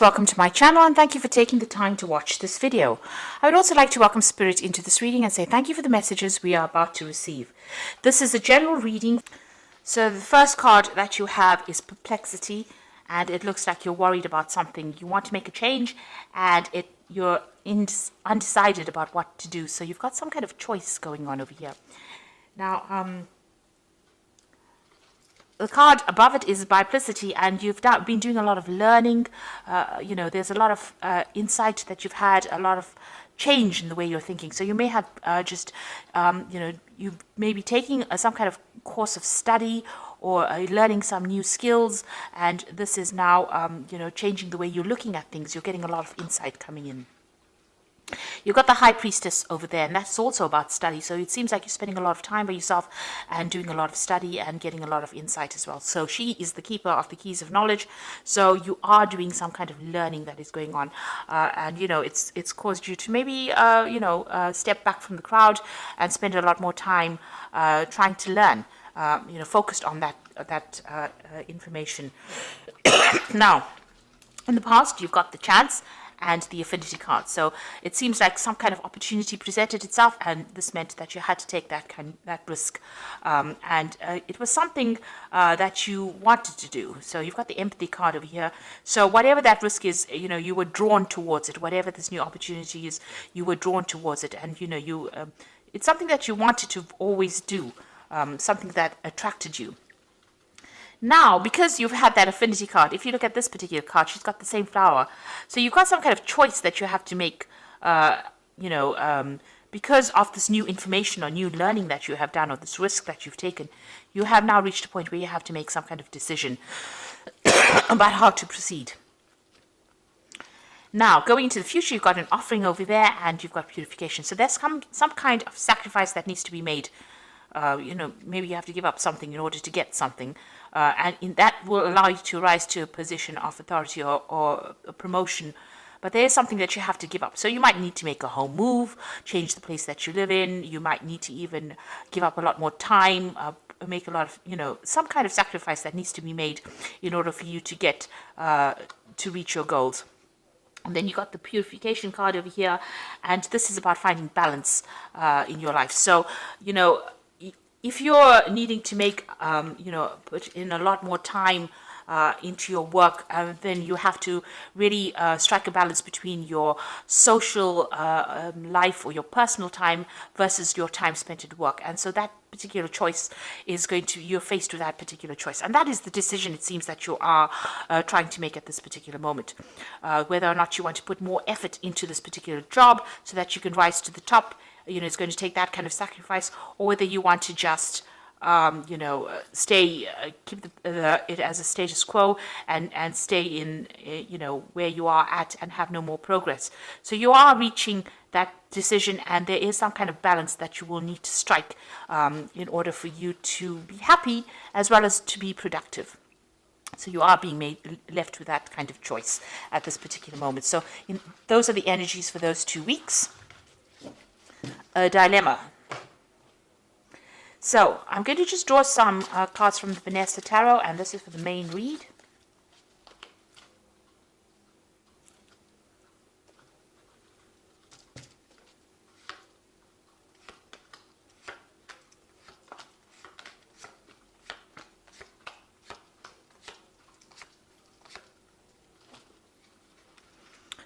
Welcome to my channel and thank you for taking the time to watch this video. I would also like to welcome Spirit into this reading and say thank you for the messages we are about to receive. This is a general reading. So the first card that you have is Perplexity, and it looks like you're worried about something. You want to make a change and you're undecided about what to do. So you've got some kind of choice going on over here. Now, the card above it is Biplicity, and you've been doing a lot of learning. There's a lot of insight that you've had, a lot of change in the way you're thinking. So you may have you may be taking some kind of course of study or learning some new skills, and this is now, changing the way you're looking at things. You're getting a lot of insight coming in. You've got the High Priestess over there, and that's also about study. So it seems like you're spending a lot of time by yourself and doing a lot of study and getting a lot of insight as well. So she is the keeper of the keys of knowledge. So you are doing some kind of learning that is going on. It's caused you to maybe, step back from the crowd and spend a lot more time trying to learn, focused on that information. Now, in the past, you've got the Chance and the Affinity card. So it seems like some kind of opportunity presented itself, and this meant that you had to take that risk. It was something that you wanted to do. So you've got the Empathy card over here. So whatever that risk is, you were drawn towards it. Whatever this new opportunity is, you were drawn towards it. And, it's something that you wanted to always do, something that attracted you. Now, because you've had that Affinity card, if you look at this particular card, she's got the same flower. So you've got some kind of choice that you have to make, because of this new information or new learning that you have done, or this risk that you've taken. You have now reached a point where you have to make some kind of decision about how to proceed. Now, going into the future, you've got an Offering over there, and you've got Purification. So there's some kind of sacrifice that needs to be made. Maybe you have to give up something in order to get something. That will allow you to rise to a position of authority or a promotion. But there is something that you have to give up. So you might need to make a home move, change the place that you live in. You might need to even give up a lot more time, make a lot of, some kind of sacrifice that needs to be made in order for you to get, to reach your goals. And then you got the Purification card over here. And this is about finding balance in your life. So, if you're needing to make, put in a lot more time into your work, then you have to really strike a balance between your social life or your personal time versus your time spent at work. And so that particular choice is you're faced with that particular choice. And that is the decision, it seems, that you are trying to make at this particular moment. Whether or not you want to put more effort into this particular job so that you can rise to the top. It's going to take that kind of sacrifice, or whether you want to just, keep it as a status quo and stay in, where you are at and have no more progress. So you are reaching that decision, and there is some kind of balance that you will need to strike in order for you to be happy as well as to be productive. So you are being left with that kind of choice at this particular moment. So those are the energies for those 2 weeks. A dilemma. So I'm going to just draw some cards from the Vanessa Tarot, and this is for the main read.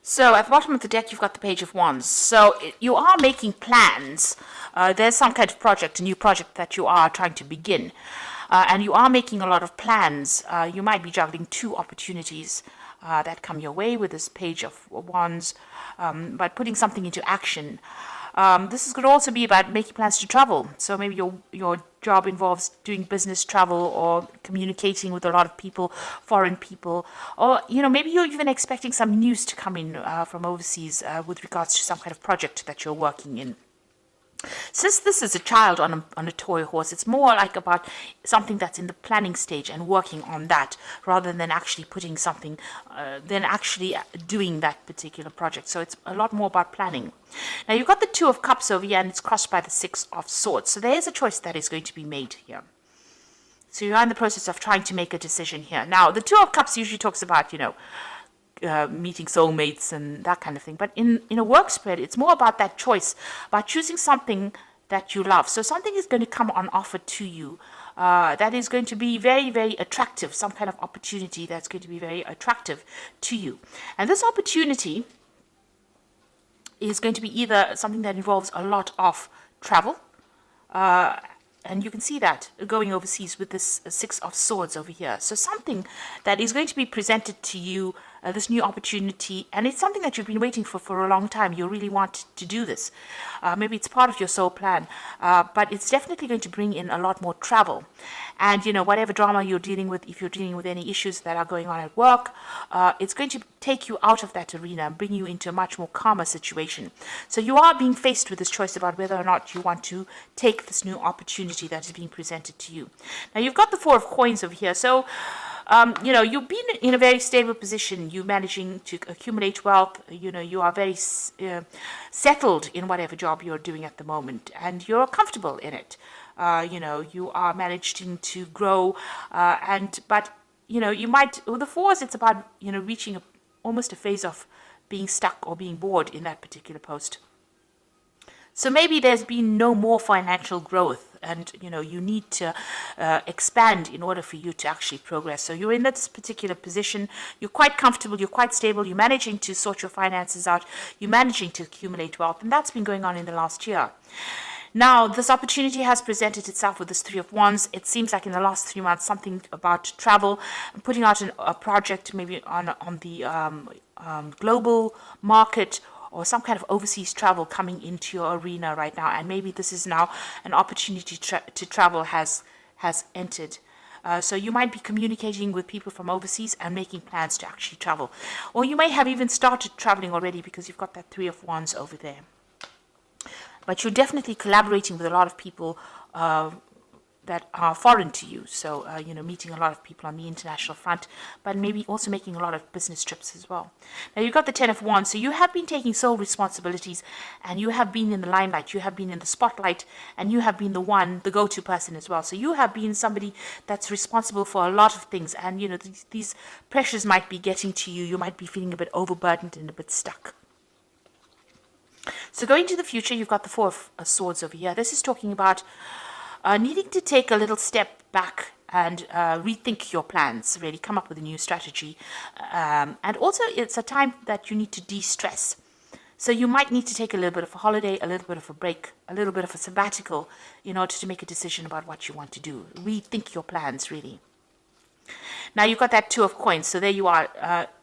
So at the bottom of the deck, you've got the Page of Wands. So you are making plans. There's some kind of project, a new project that you are trying to begin. And you are making a lot of plans. You might be juggling 2 opportunities that come your way with this Page of Wands, but putting something into action. This could also be about making plans to travel. So maybe your job involves doing business travel or communicating with a lot of people, foreign people, or maybe you're even expecting some news to come in from overseas with regards to some kind of project that you're working in. Since this is a child on a toy horse, it's more like about something that's in the planning stage and working on that, rather than actually putting something, than actually doing that particular project. So it's a lot more about planning. Now you've got the Two of Cups over here, and it's crossed by the Six of Swords. So there is a choice that is going to be made here. So you're in the process of trying to make a decision here. Now, the Two of Cups usually talks about, meeting soulmates and that kind of thing. But in a work spread, it's more about that choice, about choosing something that you love. So something is going to come on offer to you that is going to be very, very attractive, some kind of opportunity that's going to be very attractive to you. And this opportunity is going to be either something that involves a lot of travel, and you can see that going overseas with this Six of Swords over here. So something that is going to be presented to you, this new opportunity, and it's something that you've been waiting for a long time. You really want to do this. Maybe it's part of your soul plan, but it's definitely going to bring in a lot more travel. And, whatever drama you're dealing with, if you're dealing with any issues that are going on at work, it's going to take you out of that arena and bring you into a much more calmer situation. So you are being faced with this choice about whether or not you want to take this new opportunity that is being presented to you. Now, you've got the Four of Coins over here. So, you've been in a very stable position. You're managing to accumulate wealth. You are very settled in whatever job you're doing at the moment, and you're comfortable in it. You are managing to grow, but you might, with the fours, it's about, reaching almost a phase of being stuck or being bored in that particular post. So maybe there's been no more financial growth, and you need to expand in order for you to actually progress. So you're in this particular position. You're quite comfortable. You're quite stable. You're managing to sort your finances out. You're managing to accumulate wealth, and that's been going on in the last year. Now, this opportunity has presented itself with this Three of Wands. It seems like in the last 3 months, something about travel, putting out a project maybe on the global market, or some kind of overseas travel coming into your arena right now. And maybe this is now an opportunity to travel has entered. So you might be communicating with people from overseas and making plans to actually travel. Or you may have even started traveling already because you've got that Three of Wands over there. But you're definitely collaborating with a lot of people that are foreign to you. So, meeting a lot of people on the international front, but maybe also making a lot of business trips as well. Now, you've got the Ten of Wands. So you have been taking sole responsibilities, and you have been in the limelight. You have been in the spotlight, and you have been the go-to person as well. So you have been somebody that's responsible for a lot of things. And, these pressures might be getting to you. You might be feeling a bit overburdened and a bit stuck. So going to the future, you've got the Four of Swords over here. This is talking about needing to take a little step back and rethink your plans, really come up with a new strategy. And also, it's a time that you need to de-stress. So you might need to take a little bit of a holiday, a little bit of a break, a little bit of a sabbatical in order to make a decision about what you want to do. Rethink your plans, really. Now, you've got that Two of Coins. So there you are,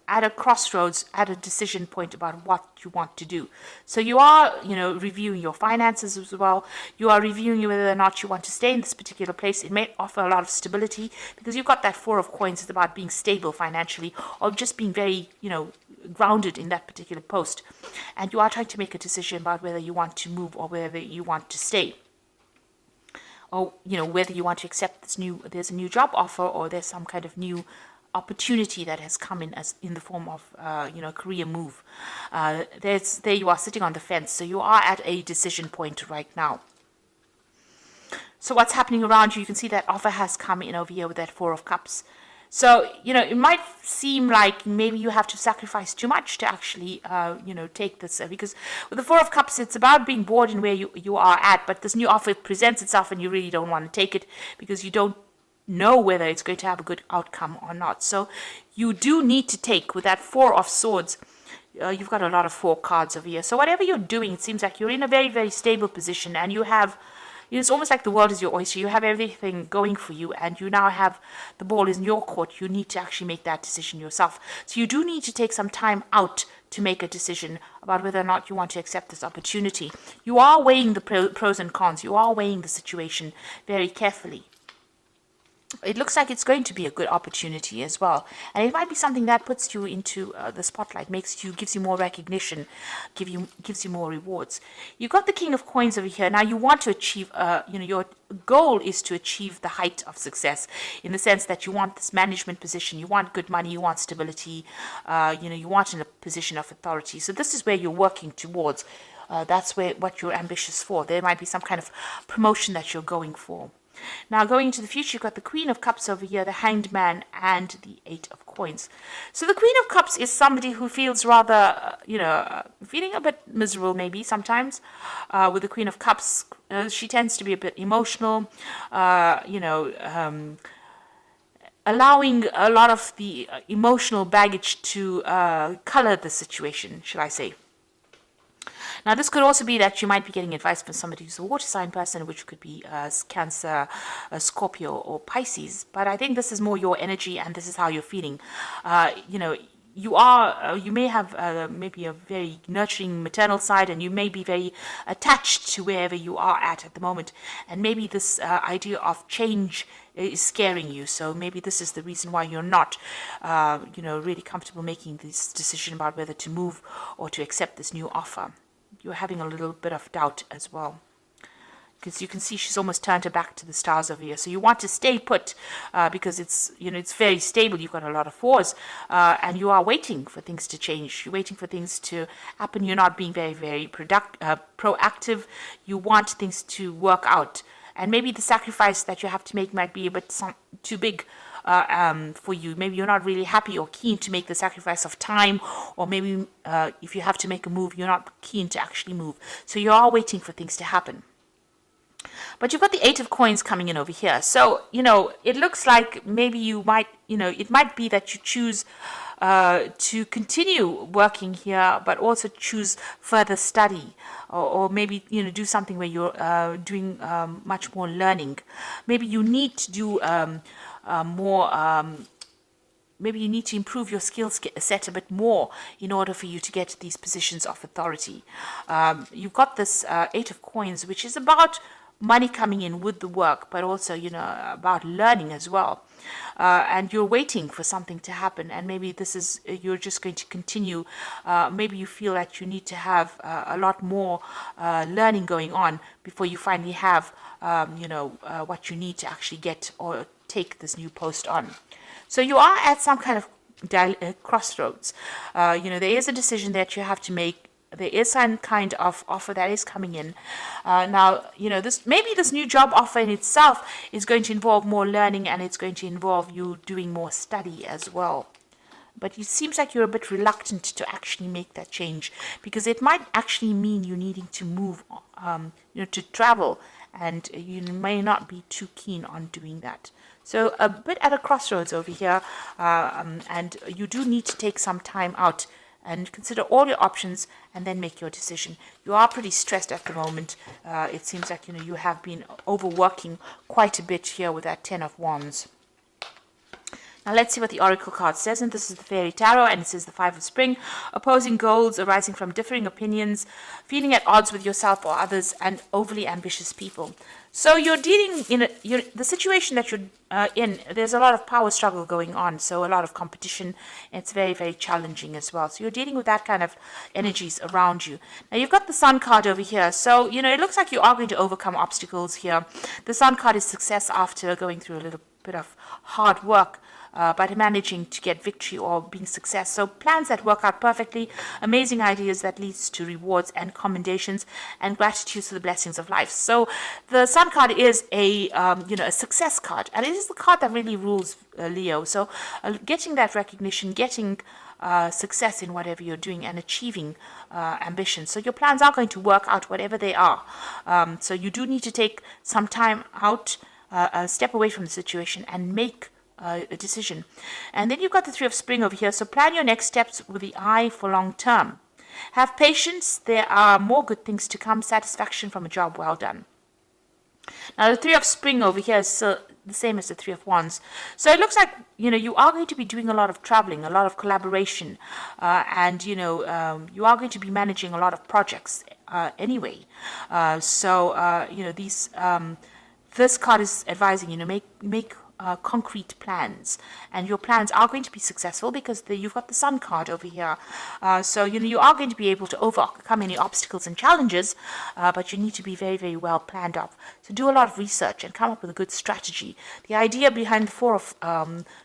at a crossroads, at a decision point about what you want to do. So you are, reviewing your finances as well. You are reviewing whether or not you want to stay in this particular place. It may offer a lot of stability because you've got that Four of Coins. It's about being stable financially, or just being very, grounded in that particular post. And you are trying to make a decision about whether you want to move or whether you want to stay. Or, whether you want to accept there's a new job offer, or there's some kind of new opportunity that has come in the form of career move. There you are sitting on the fence. So you are at a decision point right now. So what's happening around you? You can see that offer has come in over here with that Four of Cups. So, it might seem like maybe you have to sacrifice too much to actually, take this. Because with the Four of Cups, it's about being bored in where you are at. But this new offer presents itself and you really don't want to take it because you don't know whether it's going to have a good outcome or not. So you do need to take, with that Four of Swords, you've got a lot of 4 cards over here. So whatever you're doing, it seems like you're in a very, very stable position, and you have, it's almost like the world is your oyster. You have everything going for you, and you now have the ball is in your court. You need to actually make that decision yourself. So you do need to take some time out to make a decision about whether or not you want to accept this opportunity. You are weighing the pros and cons. You are weighing the situation very carefully. It looks like it's going to be a good opportunity as well, and it might be something that puts you into the spotlight, gives you more recognition, gives you more rewards. You've got the King of Coins over here. Now you want to achieve, your goal is to achieve the height of success, in the sense that you want this management position, you want good money, you want stability, you want in a position of authority. So this is where you're working towards. That's what you're ambitious for. There might be some kind of promotion that you're going for. Now, going into the future, you've got the Queen of Cups over here, the Hanged Man, and the Eight of Coins. So the Queen of Cups is somebody who feels rather, feeling a bit miserable maybe sometimes. With the Queen of Cups, she tends to be a bit emotional, allowing a lot of the emotional baggage to color the situation, should I say. Now, this could also be that you might be getting advice from somebody who's a water sign person, which could be Cancer, Scorpio, or Pisces. But I think this is more your energy, and this is how you're feeling. You may have maybe a very nurturing maternal side, and you may be very attached to wherever you are at the moment. And maybe this idea of change is scaring you. So maybe this is the reason why you're not, really comfortable making this decision about whether to move or to accept this new offer. You're having a little bit of doubt as well, because you can see she's almost turned her back to the stars over here. So you want to stay put because it's very stable. You've got a lot of fours, and you are waiting for things to change. You're waiting for things to happen. You're not being very, very proactive. You want things to work out, and maybe the sacrifice that you have to make might be a bit too big for you. Maybe you're not really happy or keen to make the sacrifice of time, or maybe if you have to make a move, you're not keen to actually move. So you are waiting for things to happen. But you've got the Eight of Coins coming in over here. So, it looks like maybe you might, it might be that you choose to continue working here, but also choose further study, or maybe, do something where you're doing much more learning. Maybe you need to do maybe you need to improve your skill set a bit more in order for you to get these positions of authority. You've got this Eight of Coins, which is about money coming in with the work, but also, about learning as well. And you're waiting for something to happen, and maybe you're just going to continue. Maybe you feel that you need to have a lot more learning going on before you finally have, what you need to actually get or take this new post on. So you are at some kind of crossroads. There is a decision that you have to make. There is some kind of offer that is coming in. Now, this new job offer in itself is going to involve more learning, and it's going to involve you doing more study as well. But it seems like you're a bit reluctant to actually make that change, because it might actually mean you needing to move, to travel, and you may not be too keen on doing that. So a bit at a crossroads over here, and you do need to take some time out and consider all your options and then make your decision. You are pretty stressed at the moment. It seems like, you have been overworking quite a bit here with that 10 of Wands. Now let's see what the Oracle card says, and this is the Fairy Tarot, and it says the Five of Spring, opposing goals arising from differing opinions, feeling at odds with yourself or others, and overly ambitious people. So you're dealing in the situation that you're in. There's a lot of power struggle going on, so a lot of competition. It's very, very challenging as well. So you're dealing with that kind of energies around you. Now you've got the Sun card over here. So, it looks like you are going to overcome obstacles here. The Sun card is success after going through a little bit of hard work. But managing to get victory or being success. So plans that work out perfectly, amazing ideas that leads to rewards and commendations, and gratitude for the blessings of life. So the Sun card is a success card, and it is the card that really rules Leo. So getting that recognition, getting success in whatever you're doing, and achieving ambition. So your plans are going to work out whatever they are. So you do need to take some time out, step away from the situation, and make a decision. And then you've got the Three of Spring over here. So plan your next steps with the eye for long term. Have patience. There are more good things to come. Satisfaction from a job well done. Now the Three of Spring over here is the same as the Three of Wands. So it looks like, you are going to be doing a lot of traveling, a lot of collaboration, and, you are going to be managing a lot of projects anyway. This card is advising, make concrete plans, and your plans are going to be successful because you've got the Sun card over here. So you are going to be able to overcome any obstacles and challenges, but you need to be very, very well planned up. So do a lot of research and come up with a good strategy. The idea behind the Four of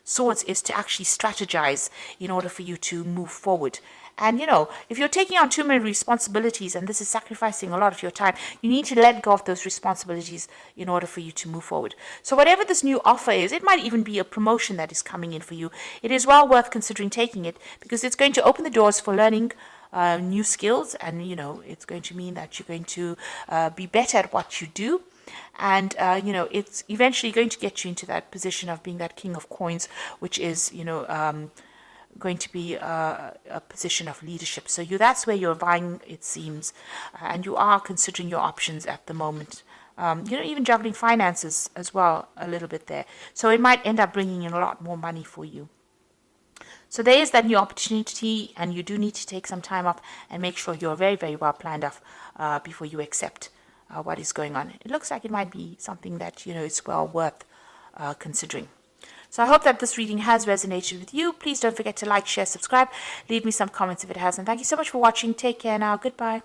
Swords is to actually strategize in order for you to move forward. And, if you're taking on too many responsibilities and this is sacrificing a lot of your time, you need to let go of those responsibilities in order for you to move forward. So whatever this new offer is, it might even be a promotion that is coming in for you. It is well worth considering taking it, because it's going to open the doors for learning new skills, and it's going to mean that you're going to be better at what you do. And it's eventually going to get you into that position of being that king of coins, which is going to be a position of leadership. So that's where you're vying, it seems, and you are considering your options at the moment. Even juggling finances as well a little bit there. So it might end up bringing in a lot more money for you. So there is that new opportunity, and you do need to take some time off and make sure you're very, very well planned off before you accept what is going on. It looks like it might be something that, is well worth considering. So I hope that this reading has resonated with you. Please don't forget to like, share, subscribe. Leave me some comments if it has. And thank you so much for watching. Take care now. Goodbye.